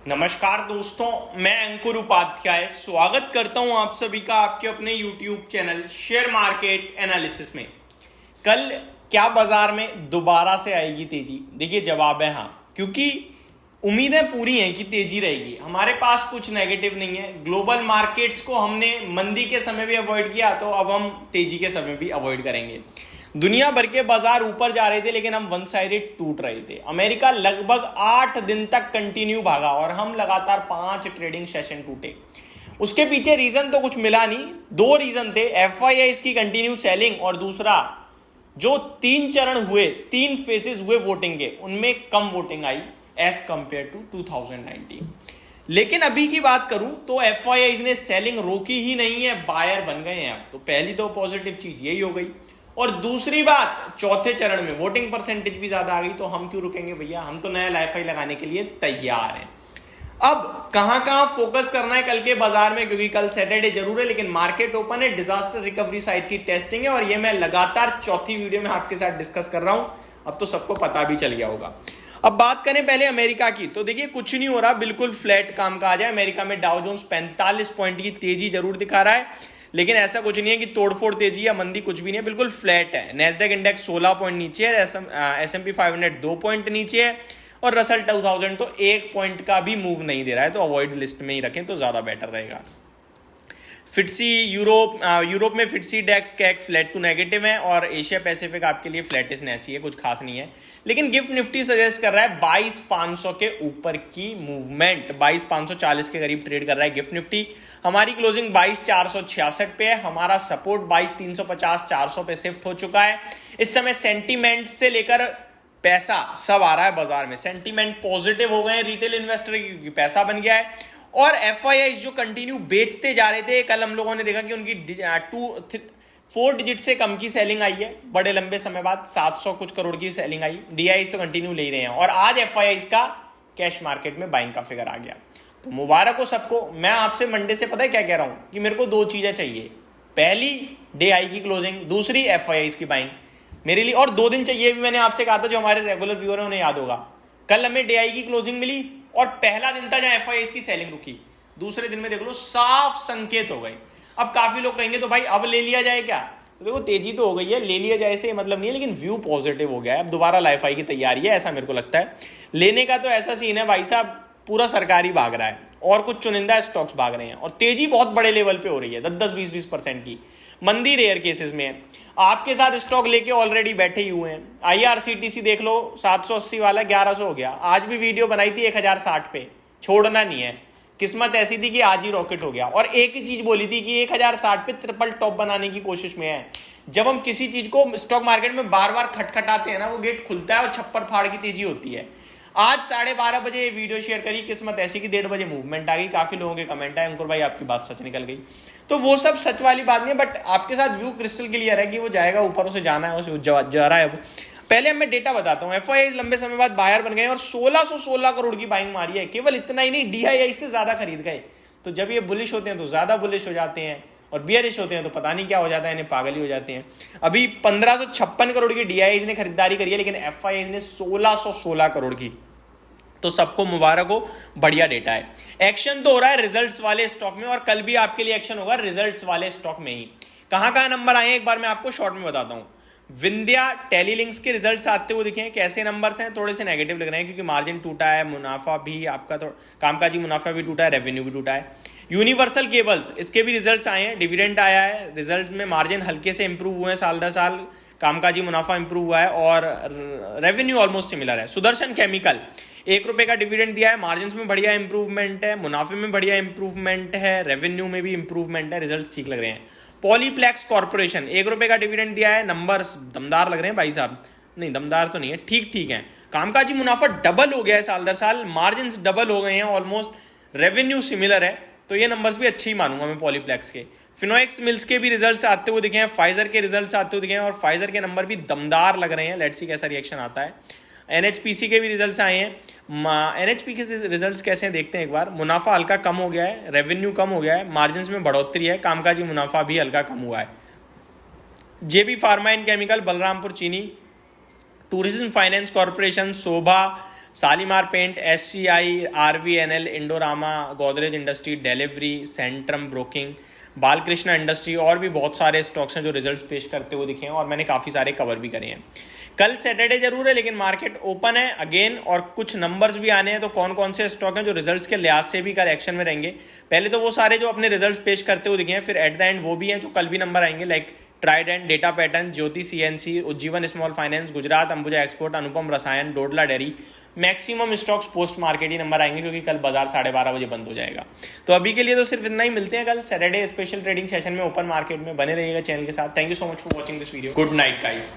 नमस्कार दोस्तों, मैं अंकुर उपाध्याय स्वागत करता हूं आप सभी का आपके अपने YouTube channel share market analysis में। कल क्या बाजार में दोबारा से आएगी तेजी? देखिए, जवाब है हाँ, क्योंकि उम्मीदें पूरी हैं कि तेजी रहेगी। हमारे पास कुछ नेगेटिव नहीं है। ग्लोबल मार्केट्स को हमने मंदी के समय भी अवॉइड किया, तो अब हम तेजी के समय भी अवॉइड करेंगे। दुनिया भर के बाजार ऊपर जा रहे थे, लेकिन हम वन साइडेड टूट रहे थे। अमेरिका लगभग 8 दिन तक कंटिन्यू भागा और हम लगातार 5 ट्रेडिंग सेशन टूटे। उसके पीछे रीजन तो कुछ मिला नहीं। 2 रीजन थे, FIIs की कंटिन्यू सेलिंग और दूसरा जो 3 चरण हुए, 3 फेसेस हुए वोटिंग के, उनमें कम वोटिंग आई एज कंपेयर टू 2019। लेकिन अभी की बात करूं तो FIIs ने सेलिंग रोकी ही नहीं है, बायर बन गए हैं अब। तो पहली तो पॉजिटिव चीज यही हो गई। और दूसरी बात, चौथे चरण में वोटिंग परसेंटेज भी ज्यादा आ गई, तो हम क्यों रुकेंगे भैया, हम तो नया LIFI लगाने के लिए तैयार हैं। अब कहां फोकस करना है कल के बाजार में, क्योंकि कल सैटरडे जरूर है लेकिन मार्केट ओपन है। डिजास्टर रिकवरी साइड की टेस्टिंग है और ये मैं लगातार चौथी वीडियो में आपके साथ डिस्कस कर रहा हूं। अब तो सबको पता भी चल गया होगा। अब बात करें पहले अमेरिका की, तो देखिए कुछ नहीं हो रहा, बिल्कुल फ्लैट काम काज है। अमेरिका में डाउ जोन्स 45 पॉइंट की तेजी जरूर दिखा रहा है, लेकिन ऐसा कुछ नहीं है कि तोड़फोड़ तेजी या मंदी, कुछ भी नहीं है, बिल्कुल फ्लैट है। नेस्डैक इंडेक्स 16 पॉइंट नीचे है, S&P 500 2 पॉइंट नीचे है और रसल 2000 तो 1 पॉइंट का भी मूव नहीं दे रहा है। तो अवॉइड लिस्ट में ही रखें तो ज्यादा बेटर रहेगा। फिटसी यूरोप में फिटसी डेक्स कैक फ्लैट टू नेगेटिव है और एशिया पैसिफिक आपके लिए फ्लैटिस है, कुछ खास नहीं है। लेकिन गिफ्ट निफ्टी सजेस्ट कर रहा है 22,500 के ऊपर की मूवमेंट। 22,540 के करीब ट्रेड कर रहा है गिफ्ट निफ्टी। हमारी क्लोजिंग 22,466 पे है। हमारा सपोर्ट 22,350 400 पे शिफ्ट हो चुका है। इस समय सेंटीमेंट से लेकर पैसा सब आ रहा है बाजार में। सेंटीमेंट पॉजिटिव हो गए रिटेल इन्वेस्टर, क्योंकि पैसा बन गया है। और FIIs जो कंटिन्यू बेचते जा रहे थे, कल हम लोगों ने देखा कि उनकी 4 डिजिट से कम की सेलिंग आई है बड़े लंबे समय बाद। 700 कुछ करोड़ की सेलिंग आई। DIs तो कंटिन्यू ले रहे हैं और आज FIIs का कैश मार्केट में बाइंग का फिगर आ गया। तो मुबारक हो सबको। मैं आपसे मंडे से पता है क्या कह रहा हूं कि मेरे को 2 चीजें चाहिए, पहली DI की क्लोजिंग, दूसरी FIIs की बाइंग मेरे लिए। और 2 दिन चाहिए भी, मैंने आपसे कहा था, जो हमारे रेगुलर व्यूअर है उन्हें याद होगा। कल हमें DI की क्लोजिंग मिली और पहला दिन था जहां FIIs की सेलिंग रुकी। दूसरे दिन में देख लो साफ संकेत हो गए। अब काफी लोग कहेंगे तो भाई अब ले लिया जाए क्या? तो देखो तेजी तो हो गई है, ले लिया जाए से मतलब नहीं है, लेकिन व्यू पॉजिटिव हो गया है। अब दोबारा LIFI की तैयारी है, ऐसा मेरे को लगता है। लेने का तो ऐसा सीन है भाई साहब, पूरा सरकारी भाग रहा है और कुछ चुनिंदा स्टॉक्स भाग रहे हैं और तेजी बहुत बड़े लेवल पे हो रही है, 10-20% की। मंदी रेयर केसेस में है। आपके साथ स्टॉक लेके ऑलरेडी बैठे ही हुए हैं। IRCTC देख लो, 780 वाला 1100 हो गया। आज भी वीडियो बनाई थी 1060 पे, छोड़ना नहीं है। किस्मत ऐसी थी कि आज ही रॉकेट हो गया। और एक ही चीज बोली थी कि 1060 पे ट्रिपल टॉप बनाने की कोशिश में है। जब हम किसी चीज को स्टॉक मार्केट में बार बार खटखटाते हैं ना, वो गेट खुलता है और छप्पर फाड़ की तेजी होती है। आज 12:30 बजे ये वीडियो शेयर करी, किस्मत ऐसी कि 1:30 बजे मूवमेंट आ गई। काफी लोगों के कमेंट आए, अंकुर भाई आपकी बात सच निकल गई। तो वो सब सच वाली बात नहीं है, बट आपके साथ व्यू क्रिस्टल क्लियर है कि वो जाएगा ऊपर, उसे जाना है, उसे जा रहा है वो। पहले मैं डेटा बताता हूं। FIIs लंबे समय बाद बायर बन गए और 1616 करोड़ की बाइंग मारी है। केवल इतना ही नहीं, DII से ज्यादा खरीद गए। तो जब ये बुलिश होते हैं तो ज्यादा बुलिश हो जाते हैं और बियरिश होते हैं तो पता नहीं क्या हो जाता है, इन्हें पागल ही हो जाते हैं। अभी 1556 करोड़ की DIIs ने खरीदारी करी है, लेकिन FIIs ने 1616 करोड़ की। तो सबको मुबारक हो, बढ़िया डेटा है। एक्शन तो हो रहा है रिजल्ट्स वाले स्टॉक में और कल भी आपके लिए एक्शन होगा रिजल्ट्स वाले स्टॉक में ही। कहां नंबर आए हैं एक बार मैं आपको शॉर्ट में बताता हूं। विंध्या टेलीलिंक्स के रिजल्ट्स आते हुए दिखे। कैसे नंबर्स हैं? थोड़े से नेगेटिव लग रहे हैं, क्योंकि मार्जिन टूटा है, मुनाफा भी आपका कामकाजी मुनाफा भी टूटा है, रेवेन्यू भी टूटा है। यूनिवर्सल केबल्स, इसके भी रिजल्ट्स आए हैं, डिविडेंड आया है। रिजल्ट्स में मार्जिन हल्के से इंप्रूव हुए हैं साल दर साल, कामकाजी मुनाफा इंप्रूव हुआ है और रेवेन्यू ऑलमोस्ट सिमिलर है। सुदर्शन केमिकल ₹1 का डिविडेंड दिया है, मार्जिन में बढ़िया इंप्रूवमेंट है, मुनाफे में बढ़िया इंप्रूवमेंट है, रेवेन्यू में भी इंप्रूवमेंट है, रिजल्ट्स ठीक लग रहे हैं। पॉलीप्लेक्स कॉर्पोरेशन ₹1 का डिविडेंड दिया है, नंबर्स दमदार लग रहे हैं भाई साहब। नहीं, दमदार तो नहीं है, ठीक ठीक है। कामकाजी मुनाफा डबल हो गया है साल दर साल, मार्जिन डबल हो गए हैं ऑलमोस्ट, रेवेन्यू सिमिलर है, तो ये नंबर्स भी अच्छे ही मानूंगा मैं पॉलीप्लेक्स के। फिनोएक्स मिल्स के भी रिजल्ट्स आते हुए दिखे हैं, फाइजर के रिजल्ट्स आते हुए दिखे हैं और फाइजर के नंबर भी दमदार लग रहे हैं। लेट्स सी कैसा रिएक्शन आता है। NHPC के भी रिजल्ट्स आए हैं। NHP के रिजल्ट्स कैसे हैं देखते हैं एक बार। मुनाफा हल्का कम हो गया है, रेवेन्यू कम हो गया है, मार्जिन में बढ़ोतरी है, कामकाजी मुनाफा भी हल्का कम हुआ है। JB pharma and chemical, Balrampur Chini, tourism finance corporation, Shobha, Shalimar paint, SCI, RVNL, Indorama, Godrej industry, Delhivery, Centrum broking, Balkrishna industry और भी बहुत सारे स्टॉक्स हैं जो रिजल्ट्स पेश करते हुए दिखे हैं और मैंने काफ़ी सारे कवर भी करे हैं। कल सैटरडे जरूर है लेकिन मार्केट ओपन है अगेन और कुछ नंबर्स भी आने हैं, तो कौन कौन से स्टॉक हैं जो रिजल्ट्स के लिहाज से भी कल एक्शन में रहेंगे। पहले तो वो सारे जो अपने रिजल्ट्स पेश करते हुए दिखे हैं, फिर एट द एंड वो भी हैं जो कल भी नंबर आएंगे, like Trident, Data Pattern, Jyoti CNC, Ujjivan small finance, Gujarat Ambuja export, Anupam Rasayan, Dodla dairy. Maximum stocks post market ही नंबर आएंगे क्योंकि कल बाजार 12:30 बजे बंद हो जाएगा। तो अभी के लिए तो सिर्फ इतना ही, मिलते हैं कल सैटरडे स्पेशल ट्रेडिंग सेशन में ओपन मार्केट में। बने रहिएगा चैनल के साथ। Thank you so much for watching this video. Good night guys.